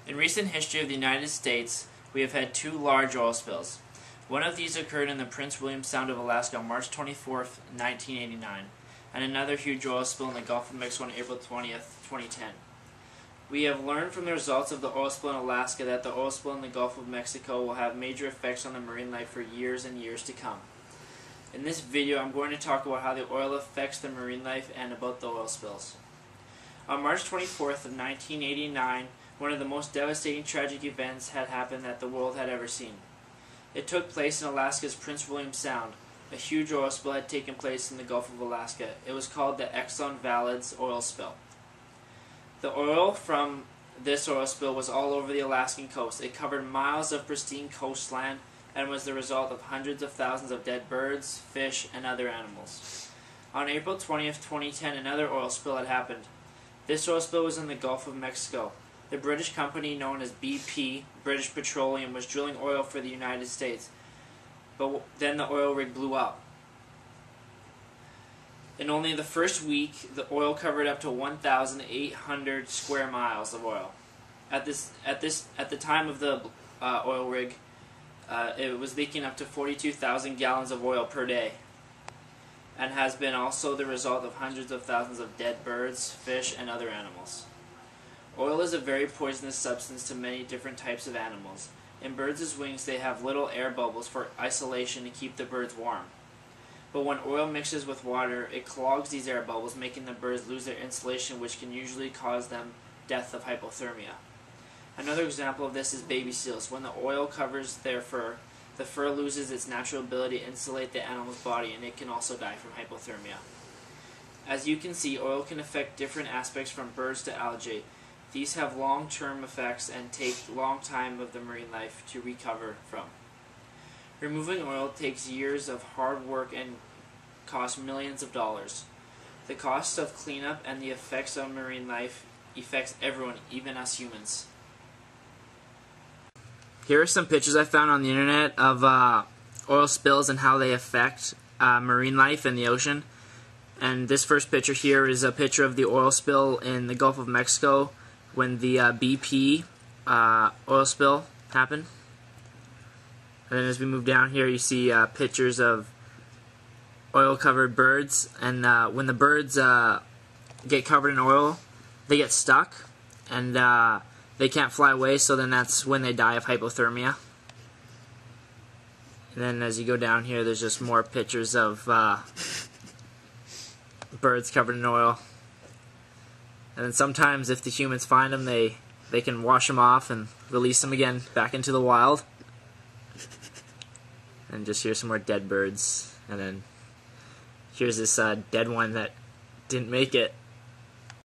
In recent history of the United States, we have had two large oil spills. One of these occurred in the Prince William Sound of Alaska on March 24, 1989, and another huge oil spill in the Gulf of Mexico on April 20, 2010. We have learned from the results of the oil spill in Alaska that the oil spill in the Gulf of Mexico will have major effects on the marine life for years and years to come. In this video, I'm going to talk about how the oil affects the marine life and about the oil spills. On March 24th of 1989, one of the most devastating tragic events had happened that the world had ever seen. It took place in Alaska's Prince William Sound. A huge oil spill had taken place in the Gulf of Alaska. It was called the Exxon Valdez oil spill. The oil from this oil spill was all over the Alaskan coast. It covered miles of pristine coastline and was the result of hundreds of thousands of dead birds, fish, and other animals. On April 20th, 2010, another oil spill had happened. This oil spill was in the Gulf of Mexico. The British company known as BP, British Petroleum, was drilling oil for the United States. But then the oil rig blew up. In only the first week, the oil covered up to 1,800 square miles of oil. At the time of the oil rig, it was leaking up to 42,000 gallons of oil per day, and has been also the result of hundreds of thousands of dead birds, fish, and other animals. Oil is a very poisonous substance to many different types of animals. In birds' wings, they have little air bubbles for isolation to keep the birds warm. But when oil mixes with water, it clogs these air bubbles, making the birds lose their insulation, which can usually cause them death of hypothermia. Another example of this is baby seals. When the oil covers their fur, the fur loses its natural ability to insulate the animal's body, and it can also die from hypothermia. As you can see, oil can affect different aspects from birds to algae. These have long-term effects and take a long time of the marine life to recover from. Removing oil takes years of hard work and costs millions of dollars. The cost of cleanup and the effects on marine life affects everyone, even us humans. Here are some pictures I found on the internet of oil spills and how they affect marine life in the ocean. And this first picture here is a picture of the oil spill in the Gulf of Mexico when the BP oil spill happened. And then as we move down here, you see pictures of oil-covered birds. And when the birds get covered in oil, they get stuck, and they can't fly away, so then that's when they die of hypothermia. And then as you go down here, there's just more pictures of birds covered in oil. And then sometimes if the humans find them, they can wash them off and release them again back into the wild. And just here's some more dead birds. And then here's this dead one that didn't make it.